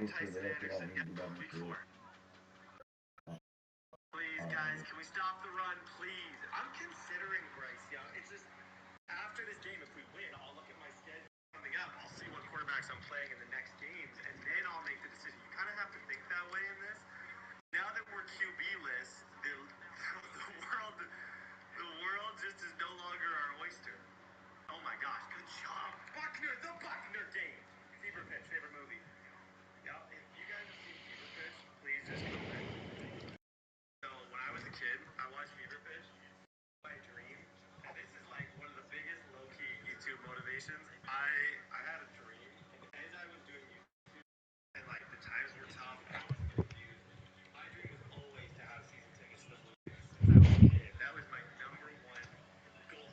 Tyson Anderson get moved before? Please, guys, can we stop the run, please? I'm considering Bryce Young. It's just after this game, if we win, I'll look at my schedule coming up. I'll see what quarterbacks I'm playing in the next games, and then I'll make the decision. You kind of have to think that way in this. Now that we're QB-less, the world just is no longer our oyster. Oh my gosh, good job. Buckner, the Buckner game. Fever Pitch, favorite movie. Yeah, if you guys have seen Fever Pitch, please just comment. So when I was a kid, I watched Fever Pitch. My dream, and this is like one of the biggest low-key YouTube motivations. I had a dream, and as I was doing YouTube, and like the times were tough, and I was confused. My dream was always to have season tickets to the Blue Jays. Since I was a kid, that was my number one goal.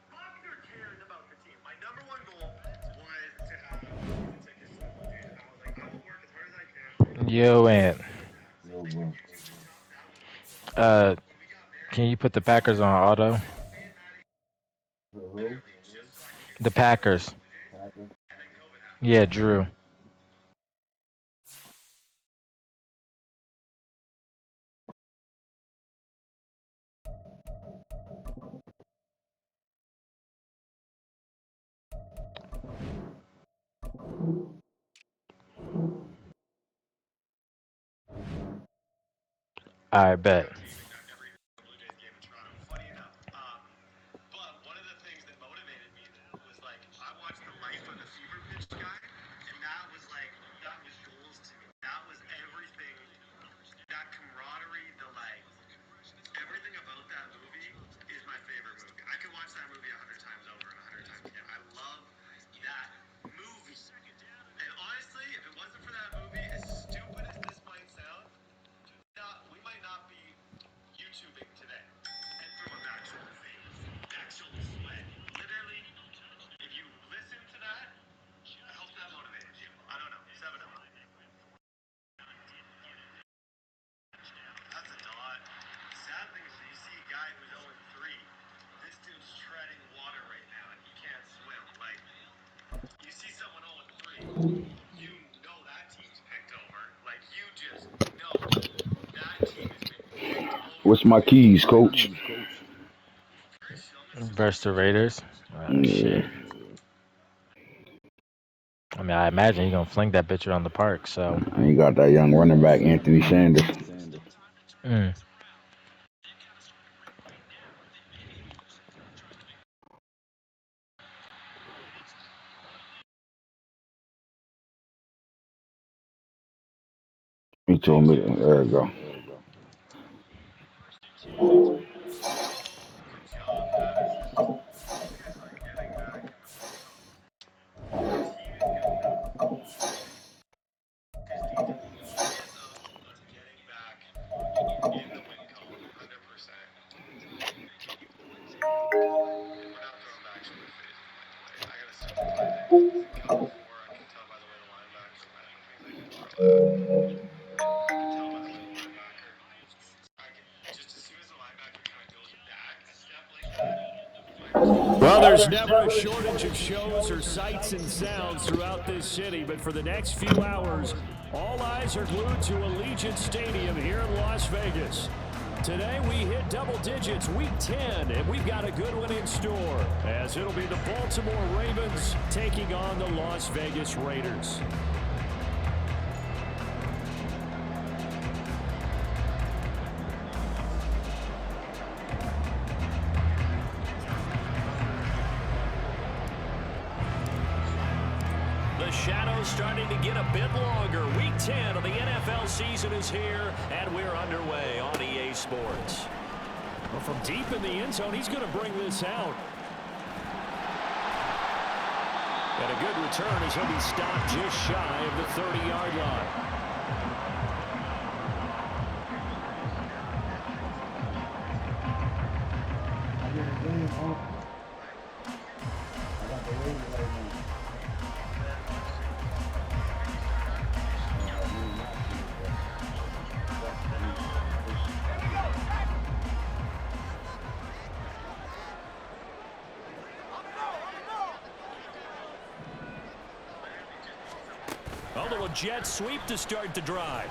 Buckner cares about the team. My number one goal was to have season tickets to the Blue Jays, and I was like, I will work as hard as I can. Yo, Ant. Yo, bro. Uh, can you put the Packers on auto? Who? The Packers. Packers? Yeah, Drew. I bet. But one of the things that motivated me was like I watched the life of the Fever Pitch guy, and that was goals to me. That was everything. That camaraderie, everything about that movie is my favorite movie. I could watch that movie 100 times over and 100 times again. I love that movie. And honestly, if it wasn't for that movie, as stupid as this might sound, we might not be YouTubing today. And from actual sweat. Literally, if you listen to that, I hope that motivated you. I don't know. 7-0. That's a dot. Sad thing is you see a guy who's 0-3. This dude's treading water right now and he can't swim. Like, you see someone 0-3, you know that team's picked over. Like, you just know that team has been picked over. What's my keys, coach? Versus the Raiders. Oh, shit. Yeah. I mean, I imagine he's gonna fling that bitch around the park. So. And you got that young running back, Anthony Sanders. Mm. He told me, there we go. Well, there's never a shortage of shows or sights and sounds throughout this city, but for the next few hours, all eyes are glued to Allegiant Stadium here in Las Vegas. Today we hit double digits, week 10, and we've got a good one in store, as it'll be the Baltimore Ravens taking on the Las Vegas Raiders. The shadows starting to get a bit longer. Week 10 of the NFL season is here, and we're underway on EA Sports. Well, from deep in the end zone, he's going to bring this out. And a good return as he'll be stopped just shy of the 30-yard line. jet sweep to start the drive.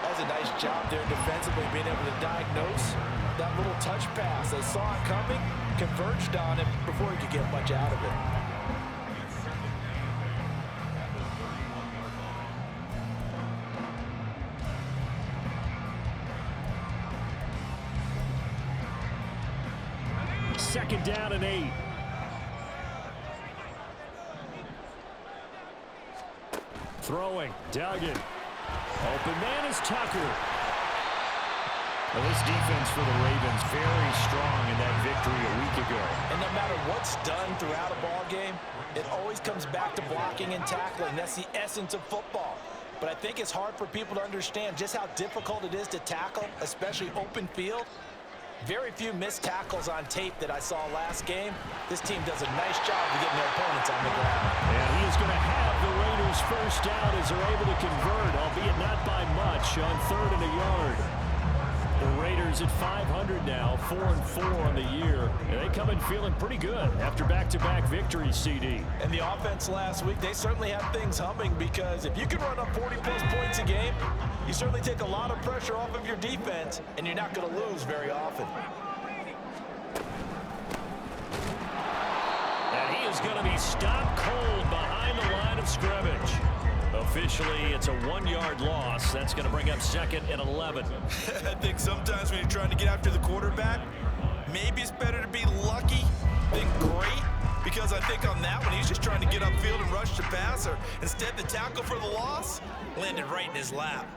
That's a nice job there defensively, being able to diagnose that little touch pass. They saw it coming, converged on it before he could get much out of it. Second down and 8. Throwing, Duggan. Open man is Tucker. Well, this defense for the Ravens very strong in that victory a week ago. And no matter what's done throughout a ball game, it always comes back to blocking and tackling. That's the essence of football. But I think it's hard for people to understand just how difficult it is to tackle, especially open field. Very few missed tackles on tape that I saw last game. This team does a nice job of getting their opponents on the ground. And he is going to have the Raiders first down as they're able to convert, albeit not by much, on 3rd and a yard. The Raiders at 500 now, 4-4 on the year. And they come in feeling pretty good after back-to-back victories, CD. And the offense last week, they certainly have things humming, because if you can run up 40-plus points a game, you certainly take a lot of pressure off of your defense, and you're not going to lose very often. And he is going to be stopped cold behind the line of scrimmage. Officially, it's a 1-yard loss. That's going to bring up 2nd and 11. I think sometimes when you're trying to get after the quarterback, maybe it's better to be lucky than great, because I think on that one, he's just trying to get upfield and rush the passer. Instead, the tackle for the loss landed right in his lap.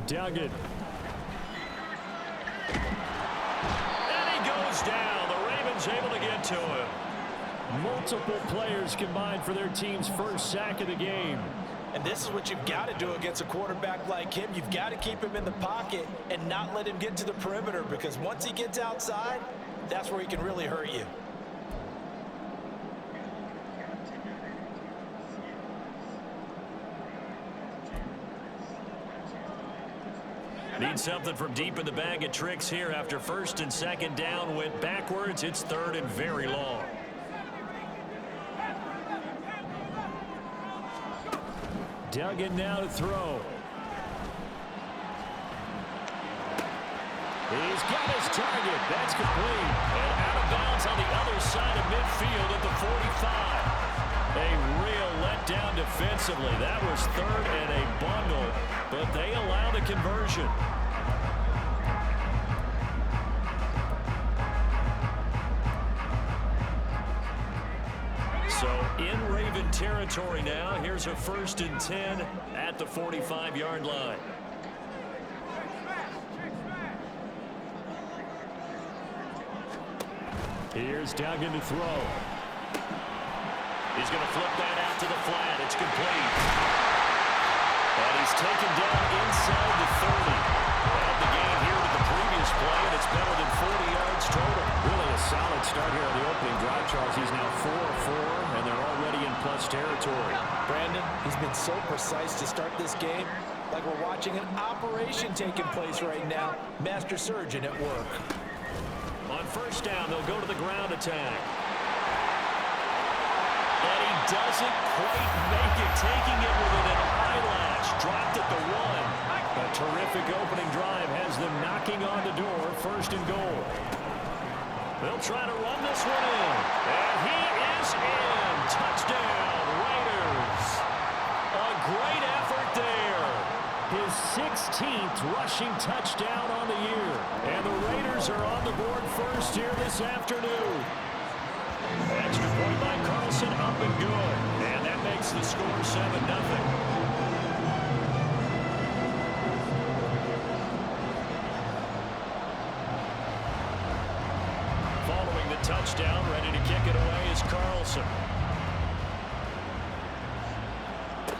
Duggan. And he goes down. The Ravens able to get to him. Multiple players combined for their team's first sack of the game. And this is what you've got to do against a quarterback like him. You've got to keep him in the pocket and not let him get to the perimeter, because once he gets outside, that's where he can really hurt you. Need something from deep in the bag of tricks here after 1st and 2nd down went backwards. It's 3rd and very long. Duggan now to throw. He's got his target. That's complete. And out of bounds on the other side of midfield at the 45. A real letdown defensively. That was 3rd and a bundle, but they allow the conversion. So in Raven territory now. Here's a 1st and 10 at the 45-yard line. Here's Duggan to throw. He's going to flip that out to the flat. It's complete. And he's taken down inside the 30. Add the gain here to the previous play, and it's better than 40 yards total. Really a solid start here on the opening drive, Charles. He's now 4-4, and they're already in plus territory. Brandon, he's been so precise to start this game, like we're watching an operation taking place right now. Master surgeon at work. On 1st down, they'll go to the ground attack. And he doesn't quite make it, taking it within an eyelash. Dropped at the 1. A terrific opening drive has them knocking on the door. 1st and goal. They'll try to run this one in. And he is in. Touchdown, Raiders. A great effort there. His 16th rushing touchdown on the year. And the Raiders are on the board first here this afternoon. Extra point by Carlson, up and good. And that makes the score 7-0. Following the touchdown, ready to kick it away is Carlson.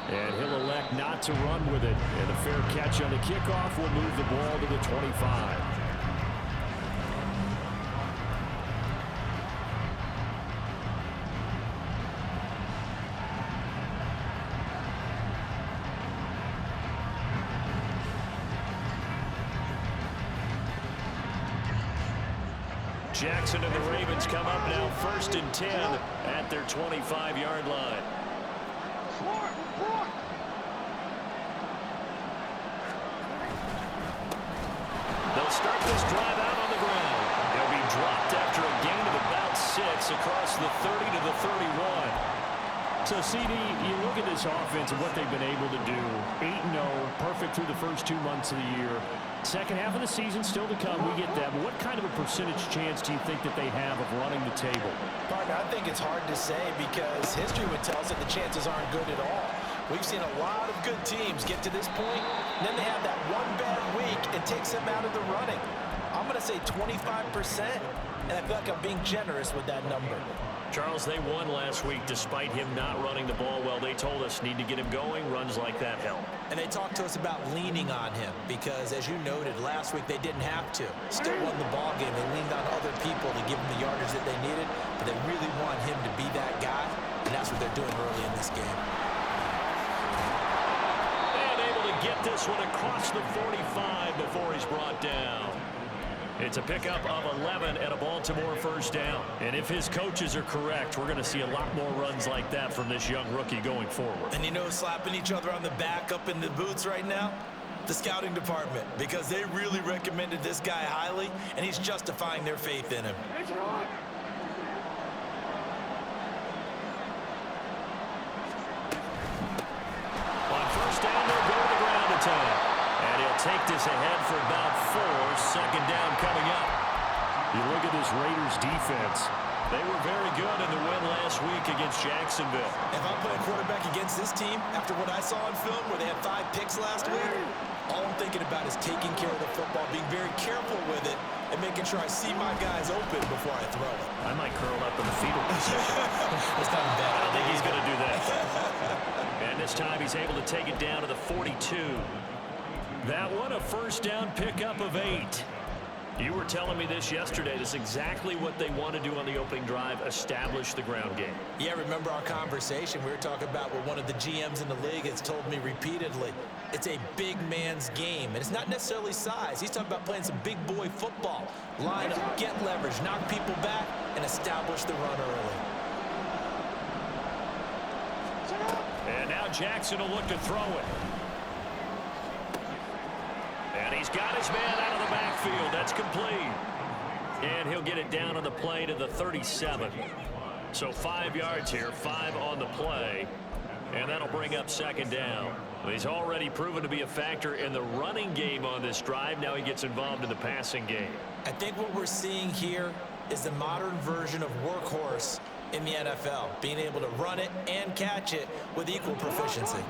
And he'll elect not to run with it. And a fair catch on the kickoff will move the ball to the 25. Jackson and the Ravens come up now 1st and 10 at their 25-yard line. They'll start this drive out on the ground. He'll be dropped after a gain of about 6 across the 30 to the 31. So, CD, you look at this offense and what they've been able to do. 8-0, perfect through the first 2 months of the year. Second half of the season still to come, we get that. But what kind of a percentage chance do you think that they have of running the table? Partner, I think it's hard to say because history would tell us that the chances aren't good at all. We've seen a lot of good teams get to this point, and then they have that one bad week and takes them out of the running. I'm going to say 25%, and I feel like I'm being generous with that number. Charles, they won last week despite him not running the ball well. They told us need to get him going. Runs like that help. And they talked to us about leaning on him because, as you noted, last week they didn't have to. Still won the ball game. They leaned on other people to give them the yardage that they needed, but they really want him to be that guy, and that's what they're doing early in this game. And able to get this one across the 45 before he's brought down. It's a pickup of 11 and a Baltimore first down. And if his coaches are correct, we're going to see a lot more runs like that from this young rookie going forward. And you know, slapping each other on the back up in the boots right now? The scouting department, because they really recommended this guy highly, and he's justifying their faith in him. On first down, they'll go to the ground attack. And he'll take this ahead for about 4. Second down coming up. You look at this Raiders defense. They were very good in the win last week against Jacksonville. If I'm playing quarterback against this team, after what I saw on film where they had 5 picks last week, all I'm thinking about is taking care of the football, being very careful with it, and making sure I see my guys open before I throw it. I might curl up in the fetal position. It's not bad. I don't think he's going to do that. And this time he's able to take it down to the 42. That one a first down pickup of 8. You were telling me this yesterday. This is exactly what they want to do on the opening drive, establish the ground game. Yeah, remember our conversation? We were talking about what one of the GMs in the league has told me repeatedly. It's a big man's game, and it's not necessarily size. He's talking about playing some big boy football. Line up, get leverage, knock people back, and establish the run early. And now Jackson will look to throw it. And he's got his man out of the backfield. That's complete. And he'll get it down on the play to the 37. So 5 yards here, 5 on the play. And that'll bring up second down. He's already proven to be a factor in the running game on this drive. Now he gets involved in the passing game. I think what we're seeing here is the modern version of workhorse in the NFL, being able to run it and catch it with equal proficiency.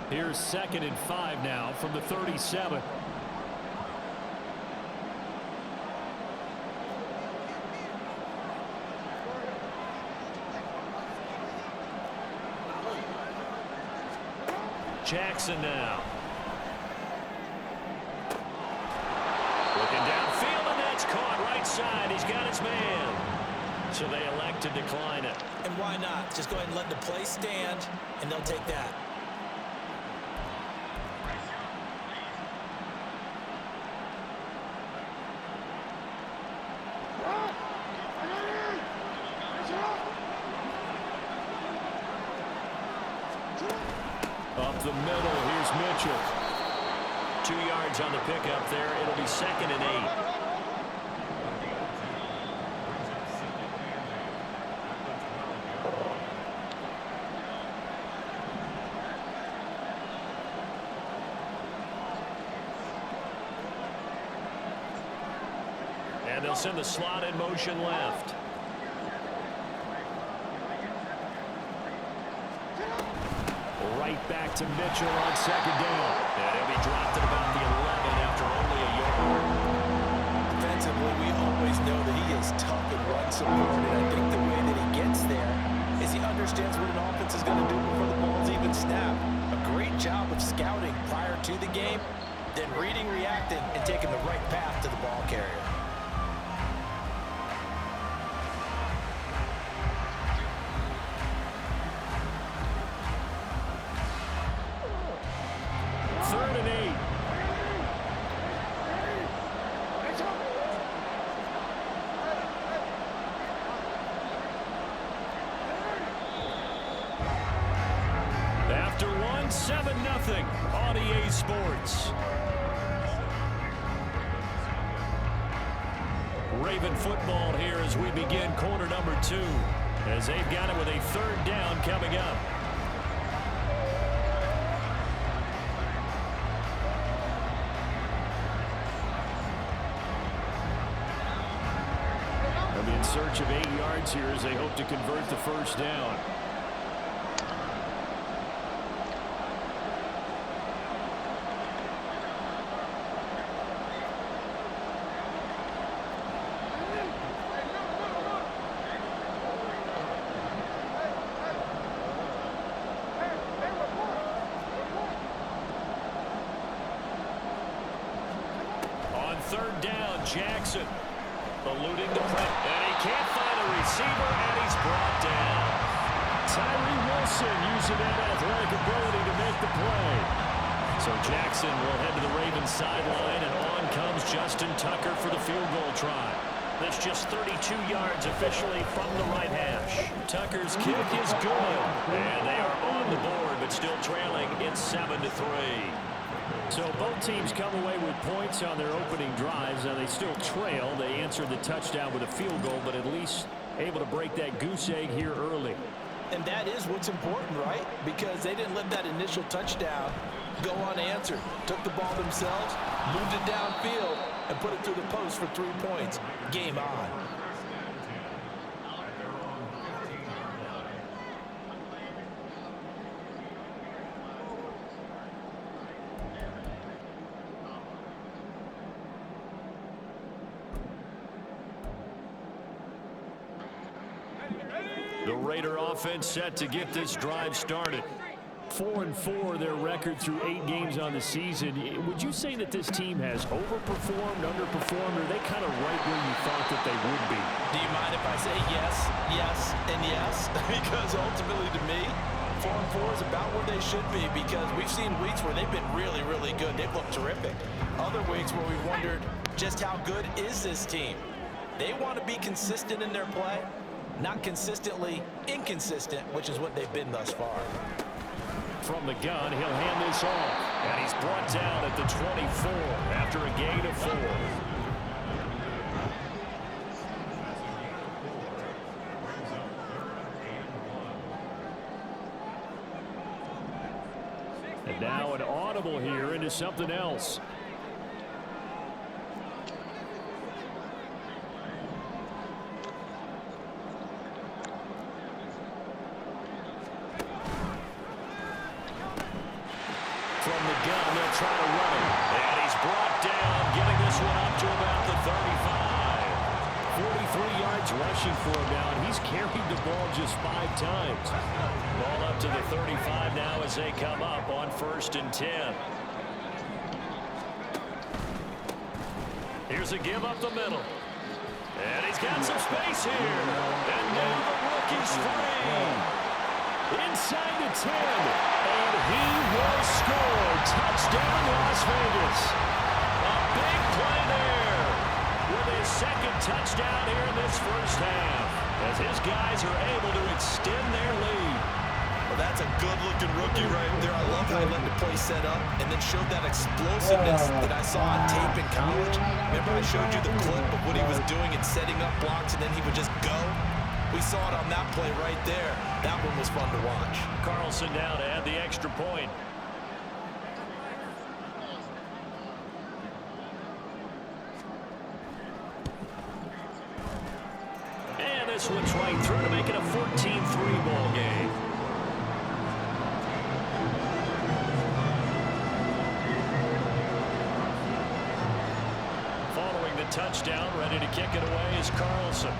Here's 2nd and 5 now from the 37. Jackson now. Looking downfield, and that's caught right side. He's got his man. So they elect to decline it. And why not? Just go ahead and let the play stand, and they'll take that. Up the middle, here's Mitchell. 2 yards on the pickup there. It'll be 2nd and 8. And they'll send the slot in motion left. Right back to Mitchell on second down. And he'll be dropped at about the 11 after only a yard. Defensively, we always know that he is tough and run supported. I think the way that he gets there is he understands what an offense is going to do before the ball's even snapped. A great job of scouting prior to the game, then reading, reacting, and taking the right path to the ball carrier. It's 7-0 on EA Sports. Raven football here as we begin quarter number 2, as they've got it with a 3rd down coming up. They'll be in search of 8 yards here as they hope to convert the 1st down. Third down, Jackson eluding the press, and he can't find a receiver, and he's brought down. Tyree Wilson using that athletic ability to make the play. So Jackson will head to the Ravens sideline, and on comes Justin Tucker for the field goal try. That's just 32 yards officially from the right hash. Tucker's kick is good, and they are on the board, but still trailing. It's 7-3. So both teams come away with points on their opening drives. Now they still trail. They answered the touchdown with a field goal, but at least able to break that goose egg here early. And that is what's important, right? Because they didn't let that initial touchdown go unanswered. Took the ball themselves, moved it downfield, and put it through the post for 3 points. Game on. The Raider offense set to get this drive started. 4-4 their record through 8 games on the season. Would you say that this team has overperformed, underperformed, or are they kind of right where you thought that they would be? Do you mind if I say yes, yes, and yes? Because ultimately to me, 4-4 is about where they should be, because we've seen weeks where they've been really, really good. They've looked terrific. Other weeks where we've wondered just how good is this team. They want to be consistent in their play. Not consistently inconsistent, which is what they've been thus far. From the gun, he'll hand this off. And he's brought down at the 24 after a gain of 4. And now an audible here into something else. From the gun, they'll try to run it. And he's brought down, getting this one up to about the 35. 43 yards rushing for him now, and he's carried the ball just 5 times. Ball up to the 35 now as they come up on 1st and 10. Here's a give up the middle. And he's got some space here. And now the rookie's free. Inside the 10, and he will score. Touchdown, Las Vegas. A big play there with his 2nd touchdown here in this 1st half, as his guys are able to extend their lead. Well, that's a good-looking rookie right there. I love how he let the play set up and then showed that explosiveness that I saw on tape in college. Remember I showed you the clip of what he was doing and setting up blocks, and then he would just go? We saw it on that play right there. That one was fun to watch. Carlson now to add the extra point. And this one's right through to make it a 14-3 ball game. Following the touchdown, ready to kick it away is Carlson.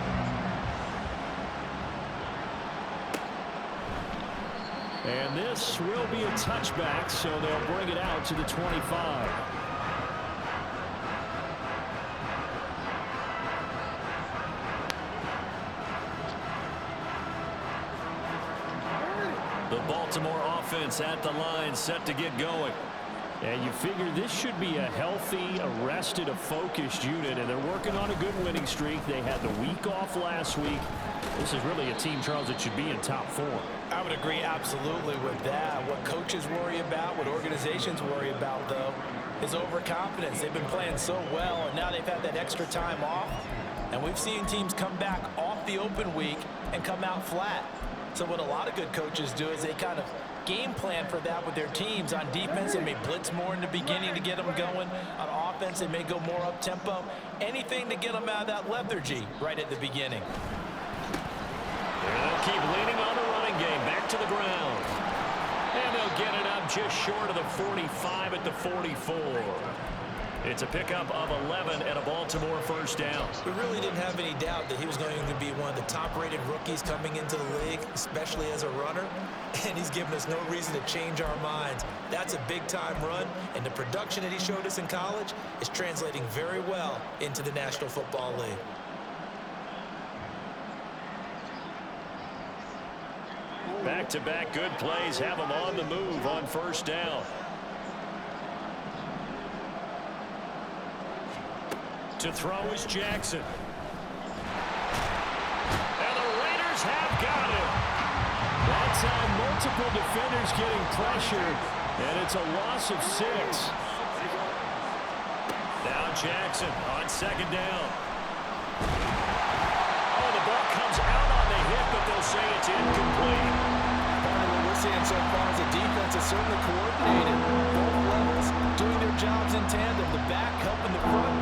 And this will be a touchback, so they'll bring it out to the 25. The Baltimore offense at the line, set to get going. And you figure this should be a healthy, arrested, a focused unit, and they're working on a good winning streak. They had the week off last week. This is really a team, Charles, that should be in top 4. I would agree absolutely with that. What coaches worry about, what organizations worry about, though, is overconfidence. They've been playing so well, and now they've had that extra time off. And we've seen teams come back off the open week and come out flat. So what a lot of good coaches do is they kind of game plan for that with their teams. On defense, they may blitz more in the beginning to get them going. On offense, they may go more up-tempo. Anything to get them out of that lethargy right at the beginning. They'll keep leaning on the running game. Back to the ground. And they'll get it up just short of the 45 at the 44. It's a pickup of 11 and a Baltimore first down. We really didn't have any doubt that he was going to be one of the top-rated rookies coming into the league, especially as a runner. And he's given us no reason to change our minds. That's a big-time run, and the production that he showed us in college is translating very well into the National Football League. Back-to-back good plays have him on the move on first down. To throw is Jackson. And the Raiders have got him. That's how multiple defenders getting pressure, and it's a loss of 6. Now Jackson on second down. Oh, the ball comes out on the hit, but they'll say it's incomplete. Part of what we're seeing so far is the defense is certainly coordinated. Both levels doing their jobs in tandem. The back helping the front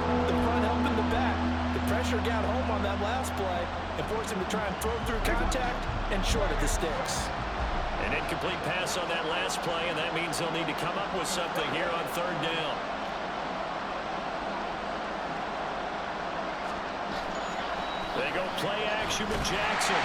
helping the back. The pressure got home on that last play and forced him to try and throw through contact and short of the sticks. An incomplete pass on that last play, and that means they'll need to come up with something here on third down. They go play action with Jackson.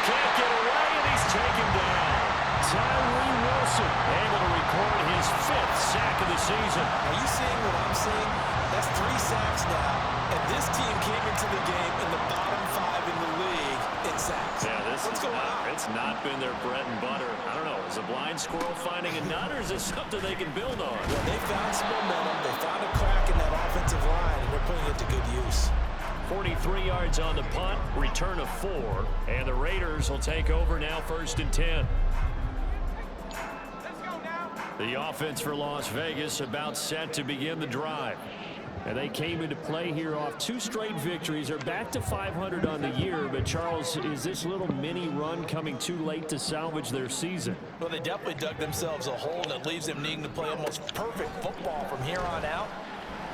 Can't get away, and he's taken down. Tyree Wilson able to record his 5th sack of the season. Are you seeing what I'm seeing? That's 3 sacks now, and this team came into the game in the bottom 5 in the league in sacks. Yeah, What's going on? It's not been their bread and butter. I don't know. Is a blind squirrel finding a nut, or is this something they can build on? Well, they found some momentum. They found a crack in that offensive line, and they're putting it to good use. 43 yards on the punt, return of 4, and the Raiders will take over now, 1st and 10. The offense for Las Vegas about set to begin the drive. And they came into play here off 2 straight victories. They're back to 500 on the year. But, Charles, is this little mini run coming too late to salvage their season? Well, they definitely dug themselves a hole that leaves them needing to play almost perfect football from here on out.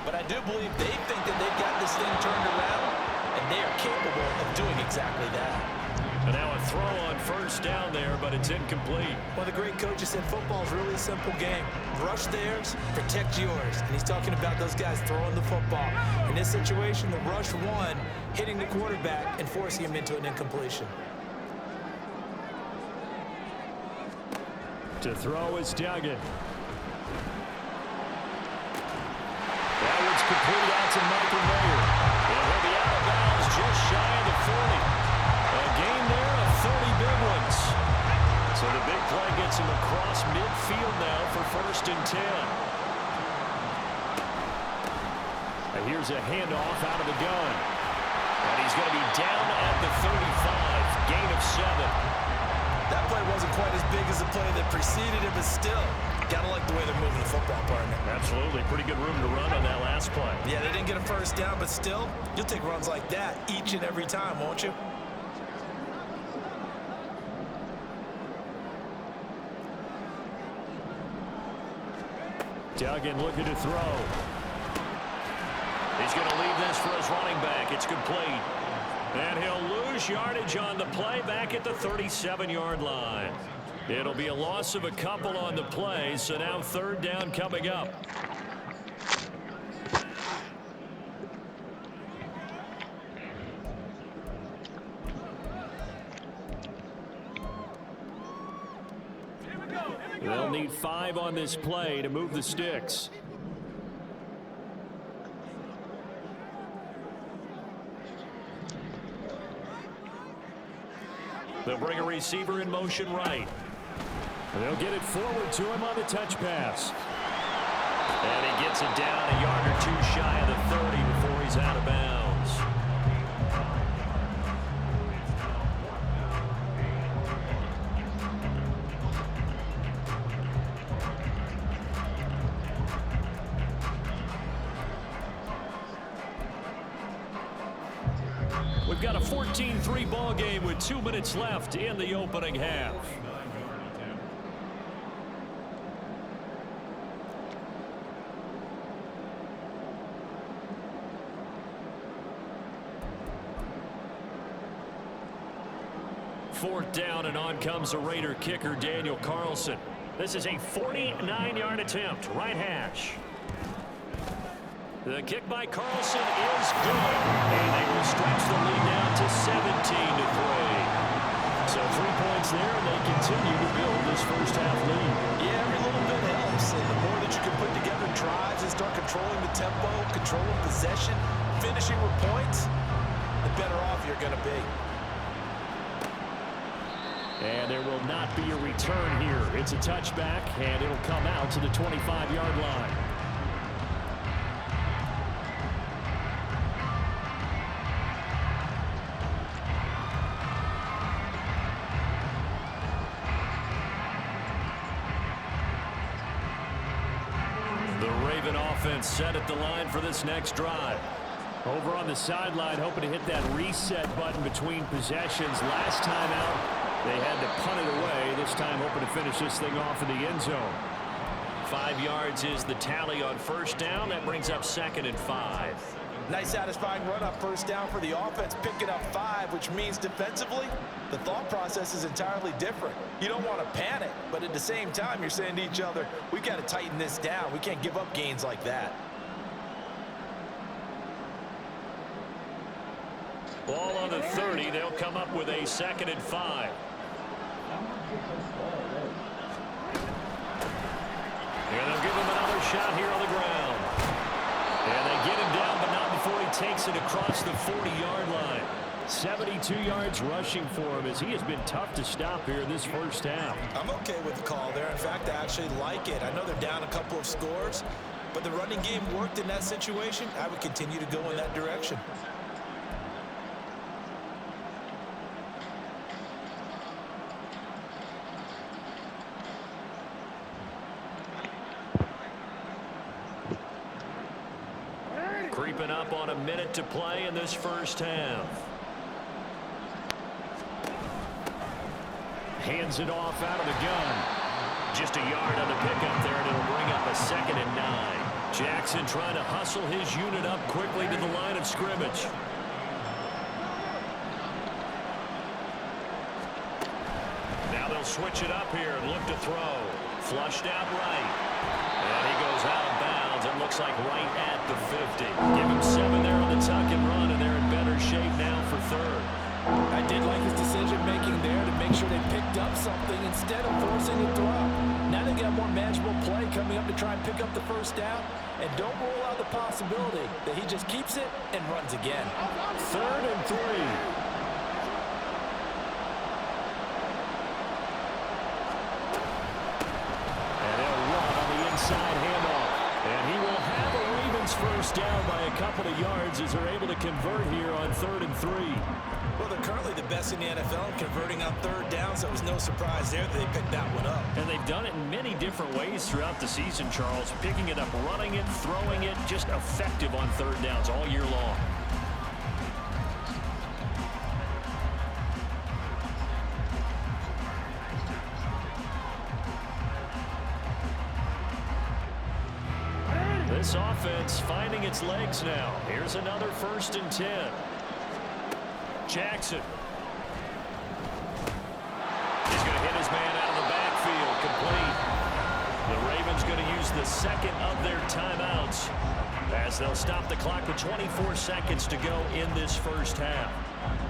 But I do believe they think that they've got this thing turned around, and they are capable of doing exactly that. And now a throw on first down there, but it's incomplete. Well, the great coach has said football is really a simple game. Rush theirs, protect yours. And he's talking about those guys throwing the football. In this situation, the rush won, hitting the quarterback and forcing him into an incompletion. To throw is Duggan. That one's complete out to Michael Mayer. And he'll be out of bounds just shy of the 40. A gain there of 30 big ones. So the big play gets him across midfield now for 1st and 10. And here's a handoff out of the gun. And he's going to be down at the 35. Gain of 7. That play wasn't quite as big as the play that preceded it, but still, gotta like the way they're moving the football, partner. Absolutely. Pretty good room to run on that last play. Yeah, they didn't get a first down, but still, you'll take runs like that each and every time, won't you? Duggan looking to throw. He's going to leave this for his running back. It's complete. And he'll lose yardage on the play back at the 37-yard line. It'll be a loss of a couple on the play, so now 3rd down coming up. They'll need 5 on this play to move the sticks. They'll bring a receiver in motion right. And they'll get it forward to him on the touch pass. And he gets it down a yard or two shy of the 30 before he's out of bounds. We've got a 14-3 ball game with 2 minutes left in the opening half. Fourth down, and on comes the Raider kicker, Daniel Carlson. This is a 49-yard attempt, right hash. The kick by Carlson is good, and they will stretch the lead now to 17-3. So 3 points there, and they continue to build this first half lead. Yeah, every little bit helps, and the more that you can put together drives and start controlling the tempo, controlling possession, finishing with points, the better off you're going to be. And there will not be a return here. It's a touchback, and it'll come out to the 25-yard line. Offense set at the line for this next drive. Over on the sideline, hoping to hit that reset button between possessions. Last time out, they had to punt it away. This time, hoping to finish this thing off in the end zone. 5 yards is the tally on first down. That brings up 2nd and 5. Nice satisfying run up first down for the offense, picking up 5, which means defensively, the thought process is entirely different. You don't want to panic, but at the same time, you're saying to each other, we've got to tighten this down. We can't give up gains like that. Ball on the 30. They'll come up with a 2nd and 5. And they'll give him another shot here on the ground. And they get him down, but not before he takes it across the 40-yard line. 72 yards rushing for him, as he has been tough to stop here in this first half. I'm okay with the call there. In fact, I actually like it. I know they're down a couple of scores, but the running game worked in that situation. I would continue to go in that direction. Creeping up on a minute to play in this first half. Hands it off out of the gun. Just a yard on the pickup there, and it'll bring up a 2nd and 9. Jackson trying to hustle his unit up quickly to the line of scrimmage. Now they'll switch it up here and look to throw. Flushed out right. And he goes out of bounds. It looks like right at the 50. Give him 7 there on the tuck and run, and they're in better shape now for 3rd. I did like his decision-making there to make sure they picked up something instead of forcing a throw. Now they got more manageable play coming up to try and pick up the first down, and don't rule out the possibility that he just keeps it and runs again. 3rd and 3. Inside handoff, and he will have a Ravens first down by a couple of yards as they're able to convert here on 3rd and 3. Well, they're currently the best in the NFL in converting on 3rd down, so it was no surprise there that they picked that one up. And they've done it in many different ways throughout the season, Charles. Picking it up, running it, throwing it, just effective on 3rd downs all year long. This offense finding its legs now. Here's another 1st and 10. Jackson. He's going to hit his man out of the backfield. Complete. The Ravens going to use the 2nd of their timeouts as they'll stop the clock with 24 seconds to go in this first half.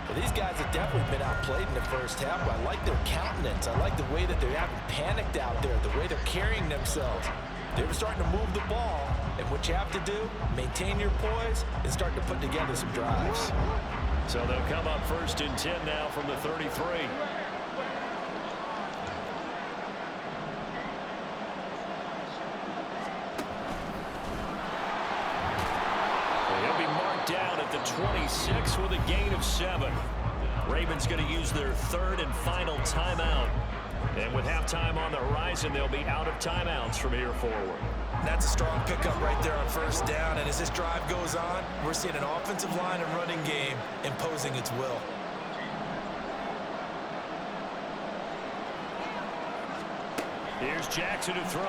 Well, these guys have definitely been outplayed in the first half, but I like their countenance. I like the way that they haven't panicked out there, the way they're carrying themselves. They were starting to move the ball, and what you have to do, maintain your poise and start to put together some drives. So they'll come up 1st and 10 now from the 33. 26 with a gain of 7. Ravens going to use their third and final timeout. And with halftime on the horizon, they'll be out of timeouts from here forward. That's a strong pickup right there on first down. And as this drive goes on, we're seeing an offensive line and running game imposing its will. Here's Jackson to throw.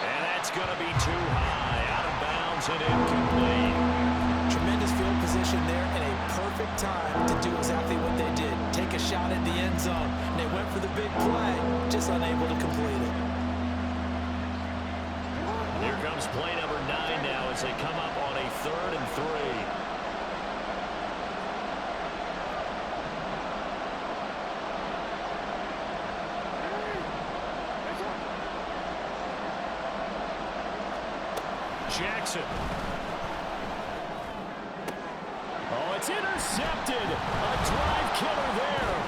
And that's going to be too high. Out of bounds and incomplete. Tremendous field position there and a perfect time to do exactly what they did. Take a shot at the end zone. And they went for the big play, just unable to complete it. Here comes play number 9 now as they come up on a 3rd and 3. Jackson. Oh, it's intercepted. A drive killer there.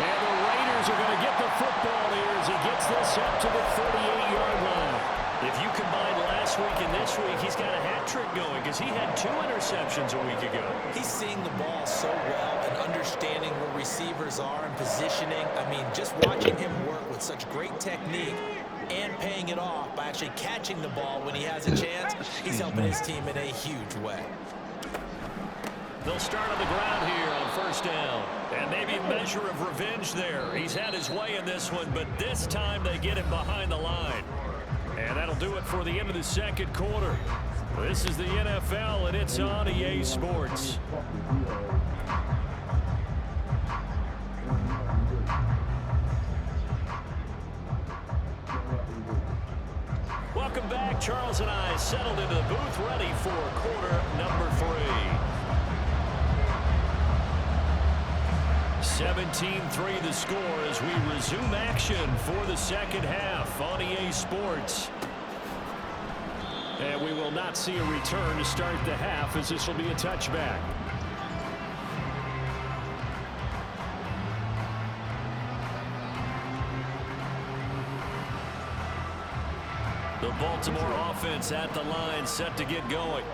And the Raiders are going to get the football here as he gets this up to the 38-yard line. If you combine last week and this week, he's got a hat trick going because he had 2 interceptions a week ago. He's seeing the ball so well and understanding where receivers are and positioning. I mean, just watching him work with such great technique and paying it off by actually catching the ball when he has a chance, he's helping his team in a huge way. They'll start on the ground here on first down. And maybe a measure of revenge there. He's had his way in this one, but this time they get him behind the line. And that'll do it for the end of the second quarter. This is the NFL, and it's on EA Sports. Welcome back. Charles and I settled into the booth, ready for quarter number 3. 17-3 the score as we resume action for the second half on EA Sports. And we will not see a return to start the half as this will be a touchback. The Baltimore offense at the line, set to get going.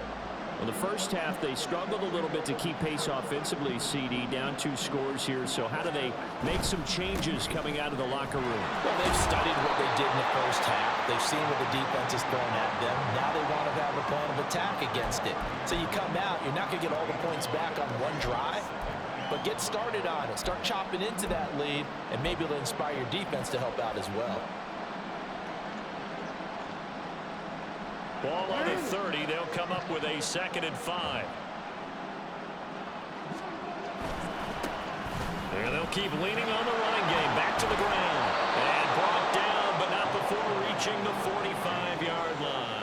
Well, the first half, they struggled a little bit to keep pace offensively, CD, down 2 scores here. So how do they make some changes coming out of the locker room? Well, they've studied what they did in the first half. They've seen what the defense is throwing at them. Now they want to have a plan of attack against it. So you come out, you're not going to get all the points back on one drive, but get started on it. Start chopping into that lead, and maybe it'll inspire your defense to help out as well. Ball on the 30. They'll come up with a 2nd and 5. And they'll keep leaning on the running game. Back to the ground. And brought down, but not before reaching the 45-yard line.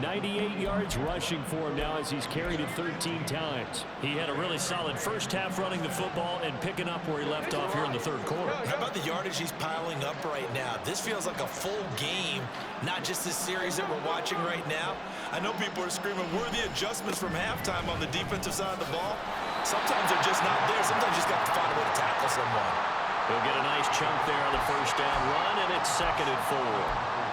98 yards rushing for him now as he's carried it 13 times. He had a really solid first half running the football and picking up where he left off here in the 3rd quarter. How about the yardage he's piling up right now? This feels like a full game, not just this series that we're watching right now. I know people are screaming, where are the adjustments from halftime on the defensive side of the ball? Sometimes they're just not there. Sometimes you just got to find a way to tackle someone. He'll get a nice chunk there on the first down run, and it's 2nd and 4.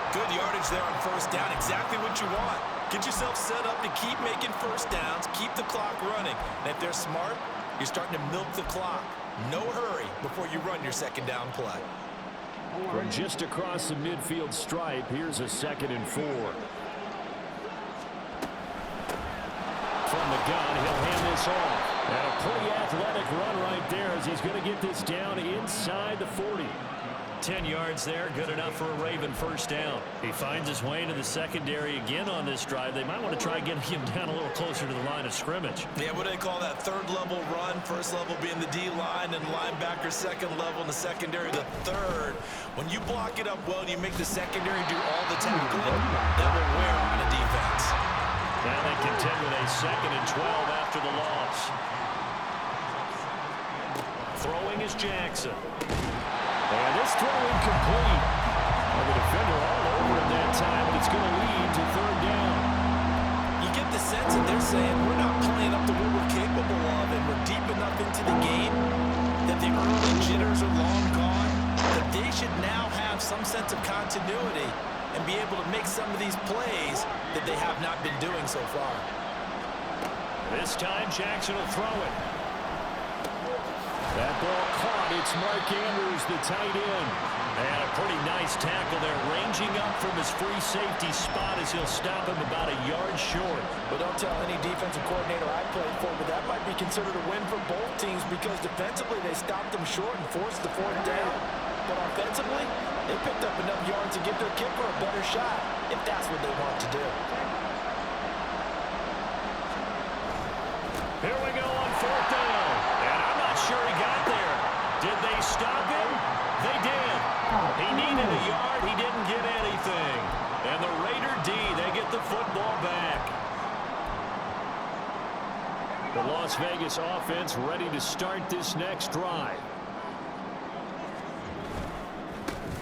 Good yardage there on first down. Exactly what you want. Get yourself set up to keep making first downs, keep the clock running. And if they're smart, you're starting to milk the clock. No hurry before you run your 2nd down play. From just across the midfield stripe, here's a 2nd and 4. From the gun, he'll hand this off. And a pretty athletic run right there as he's going to get this down inside the 40. 10 yards there, good enough for a Raven first down. He finds his way into the secondary again on this drive. They might want to try getting him down a little closer to the line of scrimmage. Yeah, what do they call that? 3rd level run, 1st level being the D-line, and linebacker 2nd level, and the secondary the 3rd. When you block it up well and you make the secondary do all the tackling, that will wear on a defense. Now they contend with a 2nd and 12 after the loss. Throwing is Jackson. And this throw incomplete. Well, the defender all over him that time, but it's going to lead to 3rd down. You get the sense that they're saying we're not playing up to what we're capable of, and we're deep enough into the game that the early jitters are long gone, that they should now have some sense of continuity. And and be able to make some of these plays that they have not been doing so far. This time Jackson will throw it. That ball caught. It's Mark Andrews, the tight end. And a pretty nice tackle there, ranging up from his free safety spot as he'll stop him about a yard short. But don't tell any defensive coordinator I played for, but that might be considered a win for both teams because defensively they stopped them short and forced the fourth down. But offensively, they picked up enough yards to give their kicker a better shot if that's what they want to do. Here we go on fourth down. And I'm not sure he got there. Did they stop him? They did. He needed a yard. He didn't get anything. And the Raider D, they get the football back. The Las Vegas offense ready to start this next drive.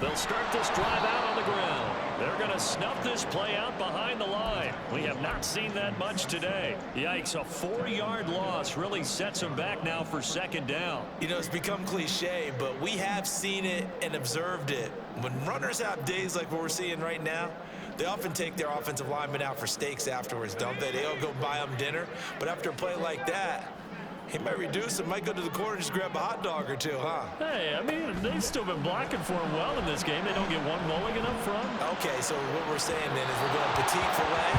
They'll start this drive out on the ground. They're going to snuff this play out behind the line. We have not seen that much today. Yikes, a 4-yard loss really sets them back now for second down. You know, it's become cliche, but we have seen it and observed it. When runners have days like what we're seeing right now, they often take their offensive linemen out for steaks afterwards, don't they? They all go buy them dinner. But after a play like that, he might reduce it, might go to the corner and just grab a hot dog or two, huh? Hey, I mean, they've still been blocking for him well in this game. They don't get one mulligan up front. Okay, so what we're saying then is we're going petite filet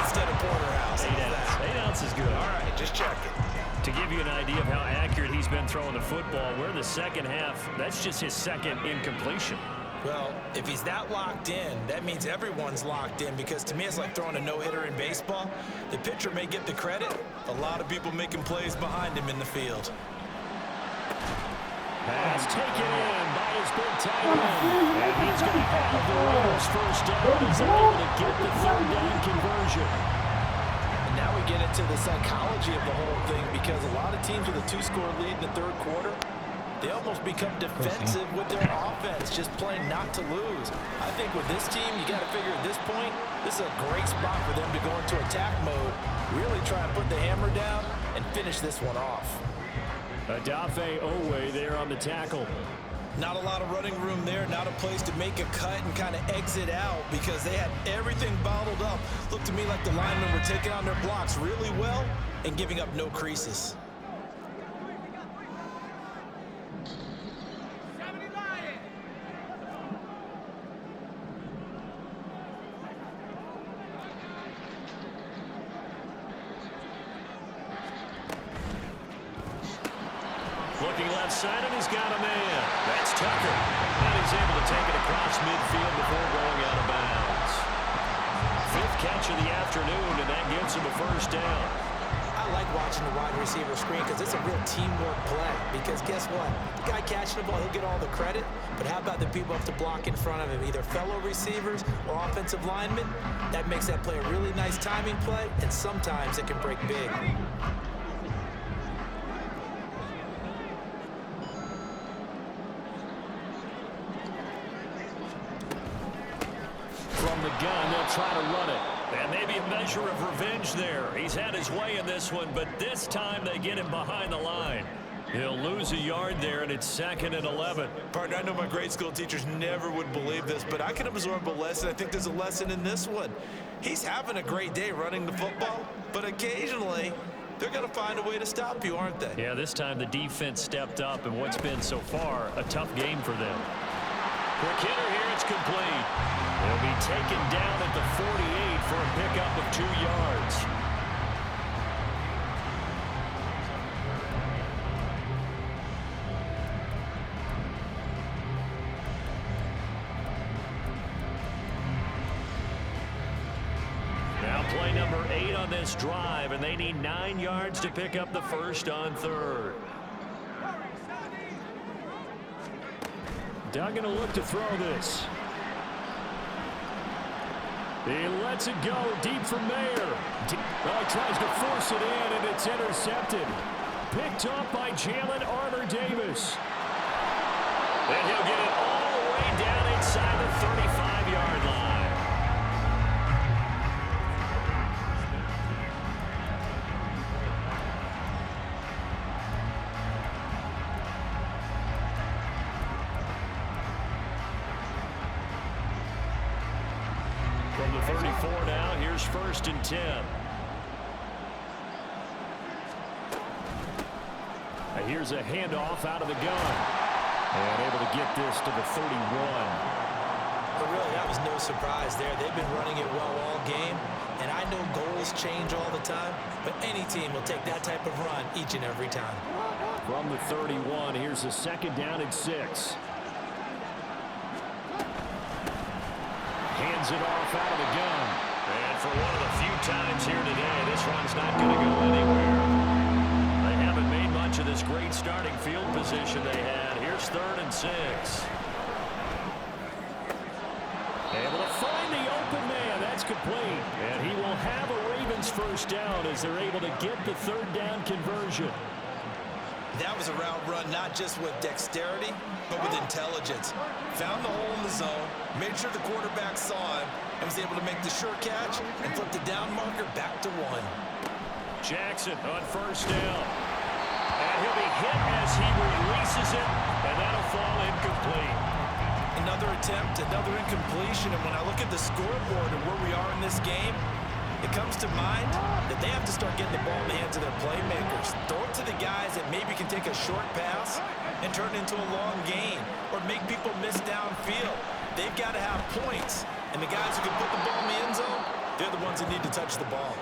instead of porterhouse. 8 ounces is good. All right, just checking. To give you an idea of how accurate he's been throwing the football, we're in the second half. That's just his second incompletion. Well, if he's that locked in, that means everyone's locked in because to me it's like throwing a no-hitter in baseball. The pitcher may get the credit. A lot of people making plays behind him in the field. Pass taken in by his big tight end. And he's going to have the Raiders first down. He's able to get the third down conversion. And now we get into the psychology of the whole thing because a lot of teams with a 2-score lead in the third quarter, they almost become defensive with their offense, just playing not to lose. I think with this team, you got to figure at this point, this is a great spot for them to go into attack mode, really try and put the hammer down and finish this one off. Adafe Owe there on the tackle. Not a lot of running room there, not a place to make a cut and kind of exit out because they had everything bottled up. Looked to me like the linemen were taking on their blocks really well and giving up no creases. Looking left side, and he's got a man. That's Tucker. And he's able to take it across midfield before going out of bounds. 5th catch of the afternoon, and that gives him a first down. I like watching the wide receiver screen because it's a real teamwork play. Because guess what? The guy catching the ball, he'll get all the credit. But how about the people have to block in front of him, either fellow receivers or offensive linemen? That makes that play a really nice timing play, and sometimes it can break big. From the gun, they'll try to run it. And maybe a measure of revenge there. He's had his way in this one, but this time they get him behind the line. He'll lose a yard there, and it's 2nd and 11. Partner, I know my grade school teachers never would believe this, but I can absorb a lesson. I think there's a lesson in this one. He's having a great day running the football, but occasionally they're going to find a way to stop you, aren't they? Yeah, this time the defense stepped up, and what's been so far a tough game for them. Quick hitter here, it's complete. He'll be taken down at the 48 for a pickup of 2 yards. Now play number 8 on this drive, and they need 9 yards to pick up the first on 3rd. Doug going to look to throw this. He lets it go deep from there. He tries to force it in, and it's intercepted. Picked up by Jalen Armour-Davis. And he'll get it all the way down inside the 35-yard line. From the 34 now, here's 1st and 10. And here's a handoff out of the gun. And able to get this to the 31. But really, that was no surprise there. They've been running it well all game. And I know goals change all the time, but any team will take that type of run each and every time. From the 31, here's a 2nd down and 6. Hands it off out of the gun. And for one of the few times here today, this one's not going to go anywhere. They haven't made much of this great starting field position they had. Here's 3rd and 6. Able to find the open man. That's complete. And he will have a Ravens 1st down as they're able to get the 3rd down conversion. That was a route run not just with dexterity, but with intelligence. Found the hole in the zone, made sure the quarterback saw him, and was able to make the sure catch and flip the down marker back to 1. Jackson on 1st down. And he'll be hit as he releases it, and that'll fall incomplete. Another attempt, another incompletion, and when I look at the scoreboard and where we are in this game, it comes to mind that they have to start getting the ball in the hands of their playmakers. Throw it to the guys that maybe can take a short pass and turn it into a long gain or make people miss downfield. They've got to have points, and the guys who can put the ball in the end zone, they're the ones that need to touch the ball.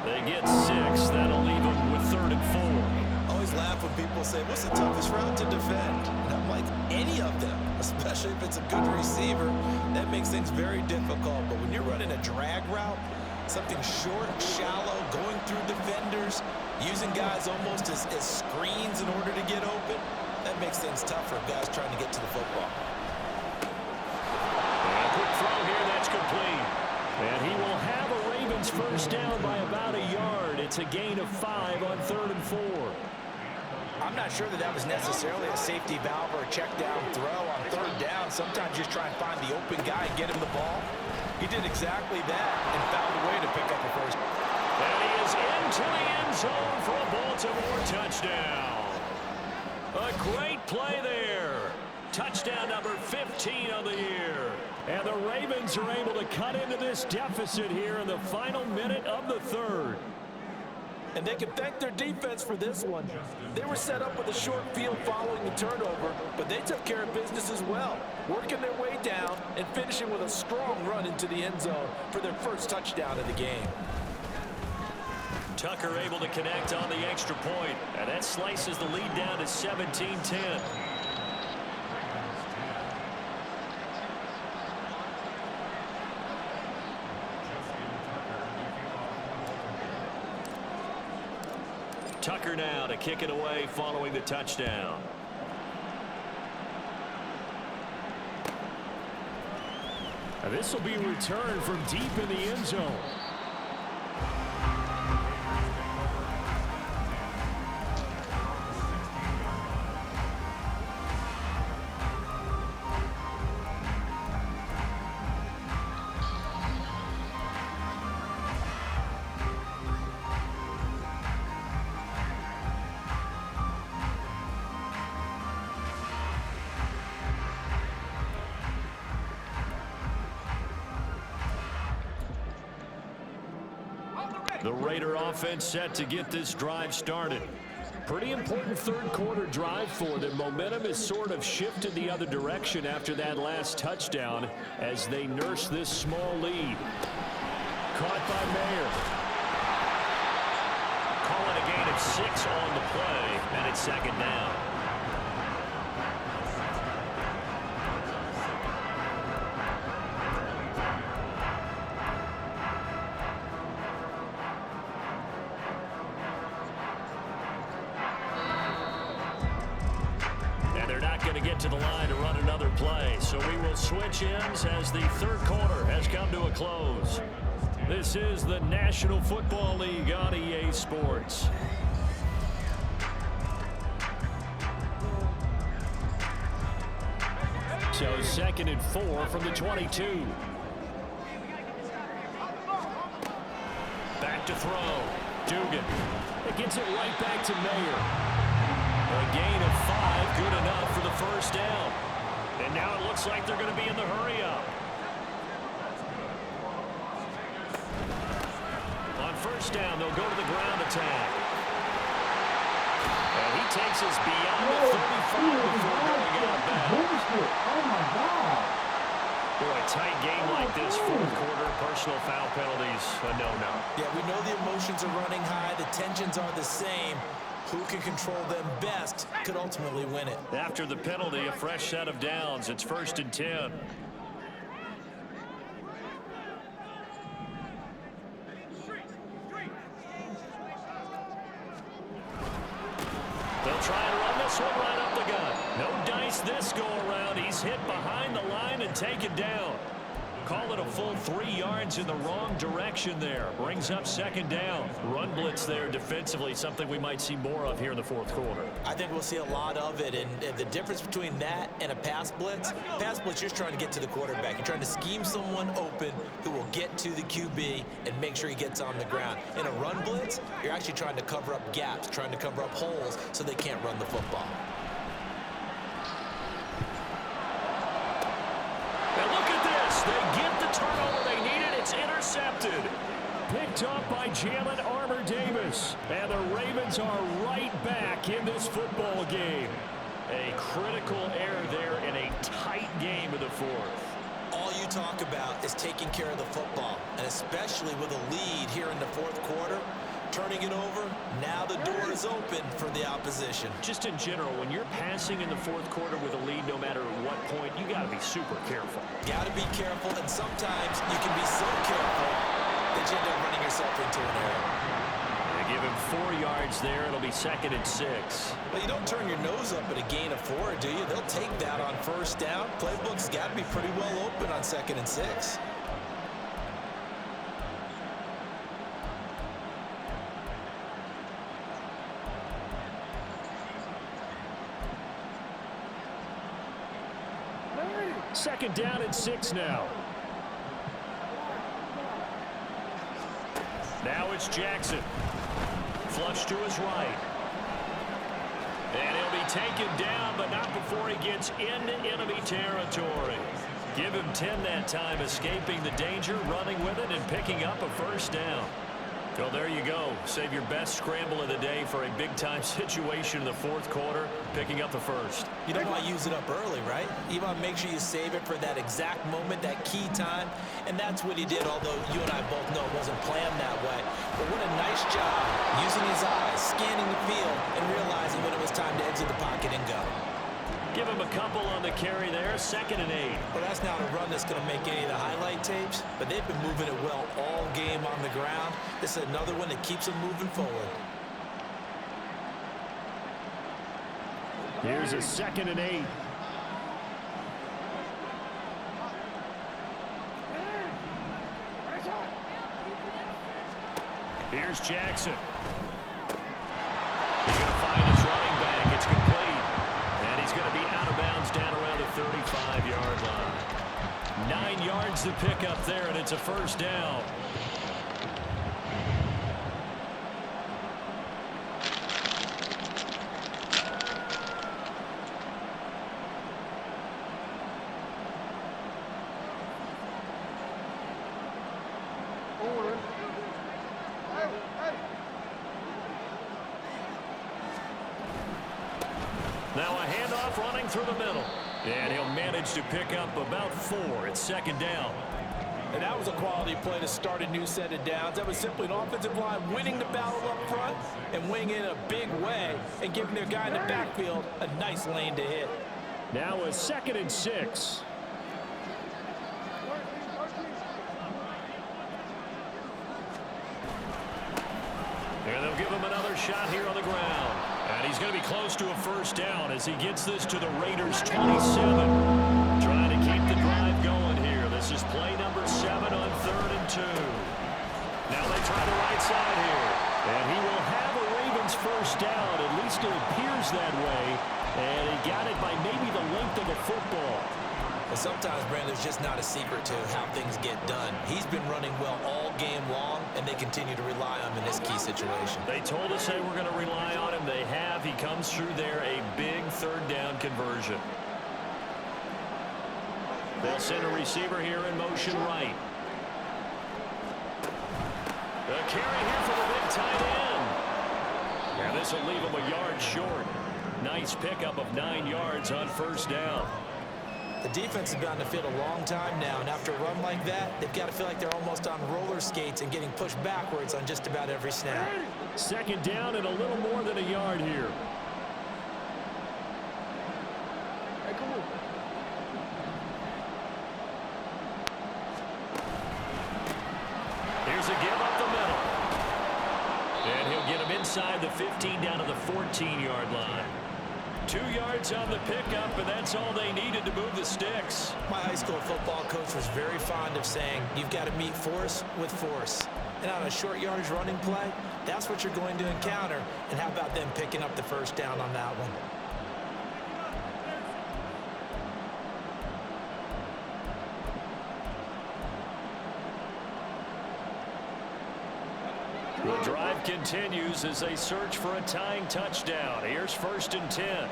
They get 6. That'll leave them with 3rd and 4. I always laugh when people say, what's the toughest route to defend? And I'm like, any of them, especially if it's a good receiver. That makes things very difficult. But when you're running a drag route, something short, shallow, going through defenders, using guys almost as screens in order to get open, that makes things tough for guys trying to get to the football. And a quick throw here, that's complete. And he will have a Ravens 1st down by about a yard. It's a gain of 5 on 3rd and 4. I'm not sure that was necessarily a safety valve or a check down throw on 3rd down. Sometimes you just try and find the open guy and get him the ball. He did exactly that and found a way to pick up a 1st. And he is into the end zone for a Baltimore touchdown. A great play there. Touchdown number 15 on the year. And the Ravens are able to cut into this deficit here in the final minute of the 3rd. And they can thank their defense for this one. They were set up with a short field following the turnover, but they took care of business as well, working their way down and finishing with a strong run into the end zone for their 1st touchdown of the game. Tucker able to connect on the extra point, and that slices the lead down to 17-10. Tucker now to kick it away following the touchdown. And this will be returned from deep in the end zone. The Raider offense set to get this drive started. Pretty important 3rd quarter drive for them. Momentum has sort of shifted the other direction after that last touchdown as they nurse this small lead. Caught by Mayer. Call it a gain of 6 on the play, and it's 2nd down. To the line to run another play, so we will switch ends as the 3rd quarter has come to a close. This is the National Football League on EA Sports. So 2nd and 4 from the 22. Back to throw. Dugan. It gets it right back to Mayer. A gain of 5, good enough for the 1st down. And now it looks like they're going to be in the hurry-up. first down, they'll go to the ground attack. And he takes us beyond the 35 before going out of bounds. Oh, my God. Boy, a tight game like this, fourth quarter, personal foul penalties, a no-no. Yeah, we know the emotions are running high. The tensions are the same. Who can control them best could ultimately win it. After the penalty, a fresh set of downs. It's 1st and 10. They'll try and run this one right up the gut. No dice this go around. He's hit behind the line and taken down. Call it a full 3 yards in the wrong direction there. Brings up 2nd down. Run blitz there defensively, something we might see more of here in the fourth quarter. I think we'll see a lot of it, and the difference between that and a pass blitz, you're just trying to get to the quarterback. You're trying to scheme someone open who will get to the QB and make sure he gets on the ground. In a run blitz, you're actually trying to cover up gaps, trying to cover up holes so they can't run the football. And look at this. They get the turnover they needed. It's intercepted. Picked up by Jalen Armour-Davis. And the Ravens are right back in this football game. A critical error there in a tight game in the fourth. All you talk about is taking care of the football, and especially with a lead here in the fourth quarter, turning it over, now the door is open for the opposition. Just in general, when you're passing in the fourth quarter with a lead, no matter what point, you got to be super careful. Got to be careful, and sometimes you can be so careful that you end up running yourself into an error. They give him 4 yards there. It'll be 2nd and 6. Well, you don't turn your nose up at a gain of 4, do you? They'll take that on first down. Playbook's got to be pretty well open on 2nd and 6. Second down and 6 now. Now it's Jackson. Flush to his right. And he'll be taken down, but not before he gets into enemy territory. Give him 10 that time, escaping the danger, running with it, and picking up a first down. Well, there you go. Save your best scramble of the day for a big-time situation in the fourth quarter, picking up the first. You don't want to use it up early, right? You want to make sure you save it for that exact moment, that key time, and that's what he did, although you and I both know it wasn't planned that way. But what a nice job using his eyes, scanning the field, and realizing when it was time to exit the pocket and go. Give him a couple on the carry there, 2nd and 8. Well, that's not a run that's going to make any of the highlight tapes, but they've been moving it well all game on the ground. This is another one that keeps them moving forward. Here's a 2nd and 8. Here's Jackson. He's going to find his running back. It's complete. And he's going to be out of bounds down around the 35-yard line. 9 yards to pick up there, and it's a first down. Now a handoff running through the middle. And he'll manage to pick up about 4. It's 2nd down. And that was a quality play to start a new set of downs. That was simply an offensive line winning the battle up front and winning in a big way and giving their guy in the backfield a nice lane to hit. Now a 2nd and 6. And they'll give him another shot here on the ground. And he's going to be close to a first down as he gets this to the Raiders' 27. Trying to keep the drive going here. This is play number 7 on 3rd and 2. Now they try the right side here. And he will have a Ravens first down. At least it appears that way. And he got it by maybe the length of a football. Well, sometimes, Brandon, there's just not a secret to how things get done. He's been running well all game long, and they continue to rely on him in this key situation. They told us they were going to rely on him. They have. He comes through there, a big 3rd down conversion. They'll send a receiver here in motion right. The carry here for the big tight end. And this will leave him a yard short. Nice pickup of 9 yards on first down. The defense has been on the field a long time now, and after a run like that, they've got to feel like they're almost on roller skates and getting pushed backwards on just about every snap. Second down and a little more than a yard here. Here's a give up the middle. And he'll get him inside the 15 down to the 14-yard line. 2 yards on the pickup, and that's all they needed to move the sticks. My high school football coach was very fond of saying, you've got to meet force with force. And on a short yardage running play, that's what you're going to encounter. And how about them picking up the first down on that one? The drive continues as they search for a tying touchdown. Here's 1st and 10.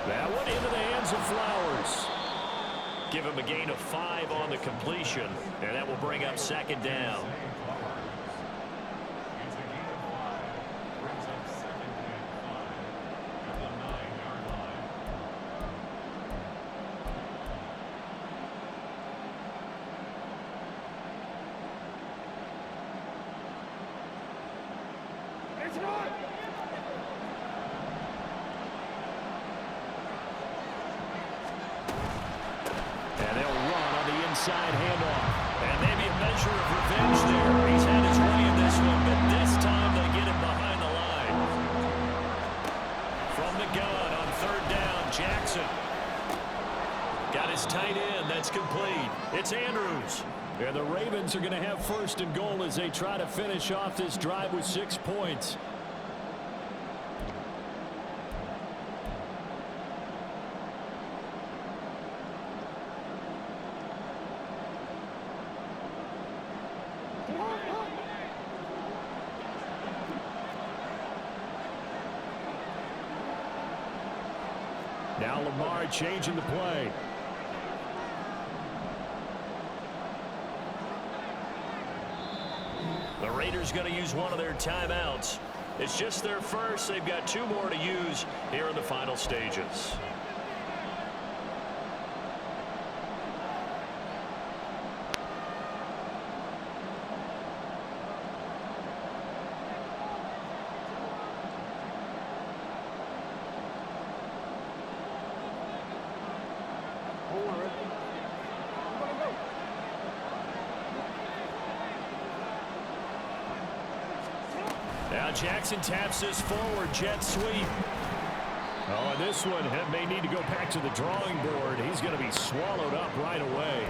That one into the hands of Flowers. Give him a gain of 5 on the completion, and that will bring up 2nd down. And they'll run on the inside handoff. And maybe a measure of revenge there. He's had his way in this one, but this time they get him behind the line. From the gun on 3rd down, Jackson. Got his tight end. That's complete. It's Andrews. And the Ravens are going to have 1st and goal as they try to finish off this drive with 6 points. Now Lamar changing the play. The Raiders going to use one of their timeouts. It's just their first. They've got 2 more to use here in the final stages. Now Jackson taps this forward, jet sweep. Oh, and this one may need to go back to the drawing board. He's going to be swallowed up right away.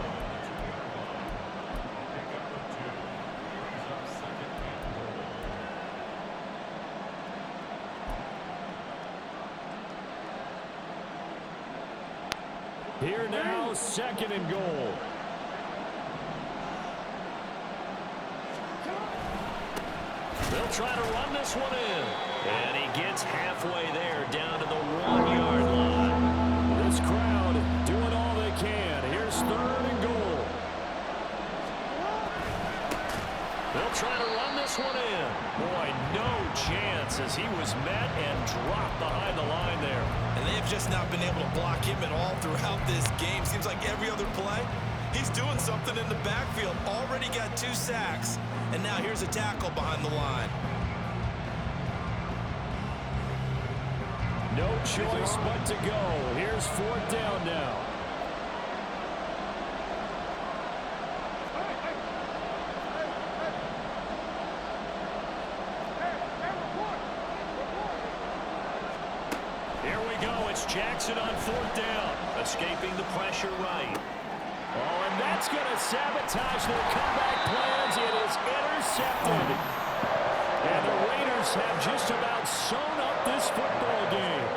Here now, 2nd and goal. They'll try to run this one in. And he gets halfway there, down to the 1-yard line. This crowd doing all they can. Here's 3rd and goal. They'll try to run this one in. Boy, no chance as he was met and dropped behind the line there. And they've just not been able to block him at all throughout this game. Seems like every other play, he's doing something in the backfield. Already got 2 sacks. And now here's a tackle behind the line. No choice but to go. Here's 4th down now. Here we go. It's Jackson on 4th down. Escaping the pressure right. Oh, and that's going to sabotage their comeback plans. It is intercepted. And the Raiders have just about sewn up this football game.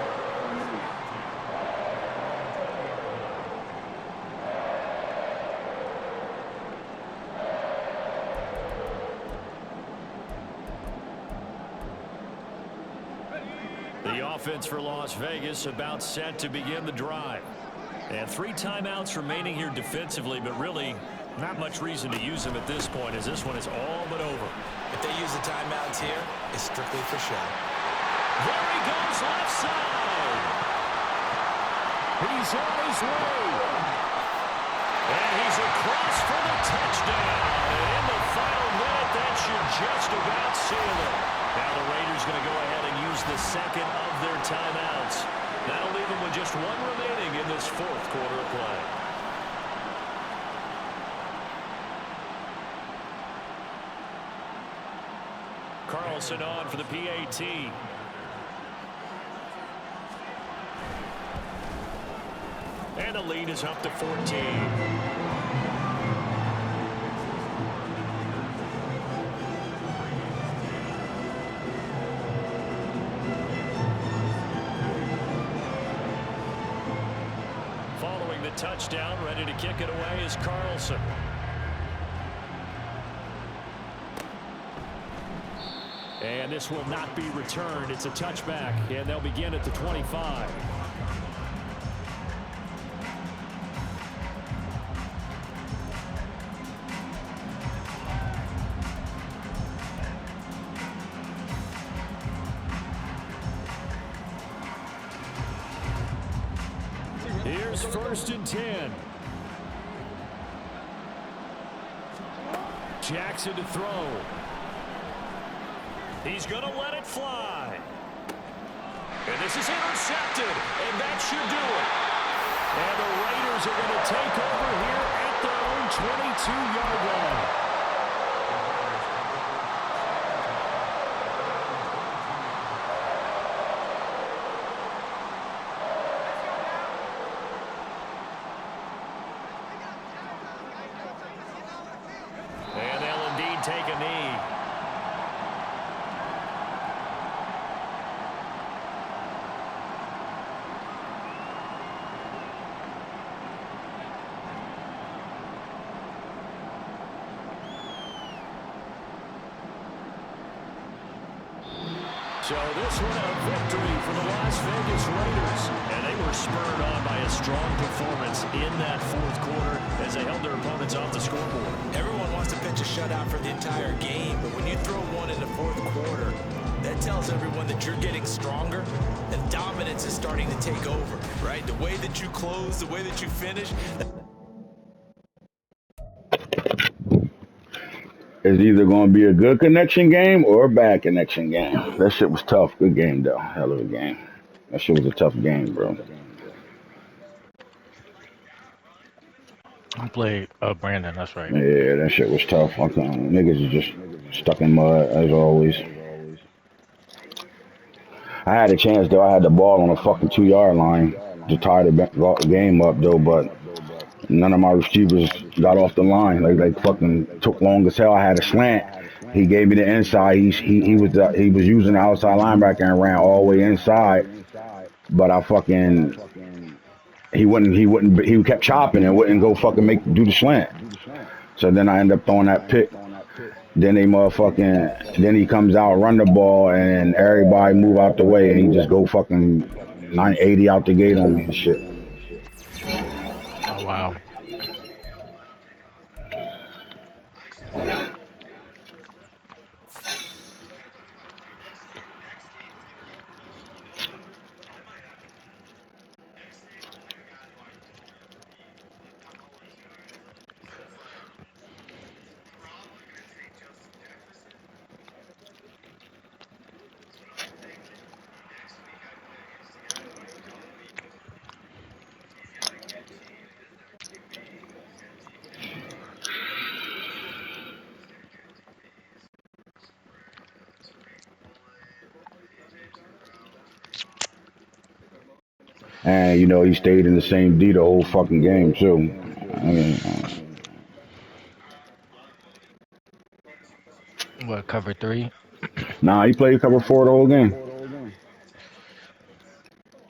The offense for Las Vegas about set to begin the drive. And 3 timeouts remaining here defensively, but really Not much reason to use him at this point, as this one is all but over. If they use the timeouts here, it's strictly for show. There he goes left side. He's on his way. And he's across for the touchdown. And in the final minute, that should just about seal it. Now the Raiders going to go ahead and use the second of their timeouts. That'll leave them with just one remaining in this fourth quarter of play. Carlson on for the PAT. And the lead is up to 14. Following the touchdown, ready to kick it away is Carlson. And this will not be returned. It's a touchback, and they'll begin at the 25. Here's 1st and 10. Jackson to throw. He's going to let it fly. And this is intercepted, and that should do it. And the Raiders are going to take over here at their own 22-yard line. And they'll indeed take a knee. So this one a victory for the Las Vegas Raiders. And they were spurred on by a strong performance in that fourth quarter as they held their opponents off the scoreboard. Everyone wants to pitch a shutout for the entire game, but when you throw one in the fourth quarter, that tells everyone that you're getting stronger and dominance is starting to take over, right? The way that you close, the way that you finish. It's either going to be a good connection game or a bad connection game. That shit was tough. Good game, though. Hell of a game. That shit was a tough game, bro. I played Brandon, that's right. Yeah, that shit was tough. Niggas are just stuck in mud, as always. I had a chance, though. I had the ball on a fucking 2-yard line to tie the game up, though, but none of my receivers got off the line. They fucking took long as hell. I had a slant. He gave me the inside. He was using the outside linebacker and ran all the way inside. But he kept chopping and wouldn't go fucking do the slant. So then I ended up throwing that pick. Then then he comes out, run the ball, and everybody move out the way, and he just go fucking 980 out the gate on me and shit. Oh, wow. And, he stayed in the same D the whole fucking game, too. I mean, What, cover 3? nah, he played cover 4 the whole game.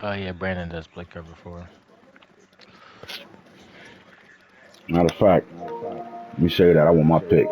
Oh, yeah, Brandon does play cover 4. Matter of fact, let me say that. I want my pick.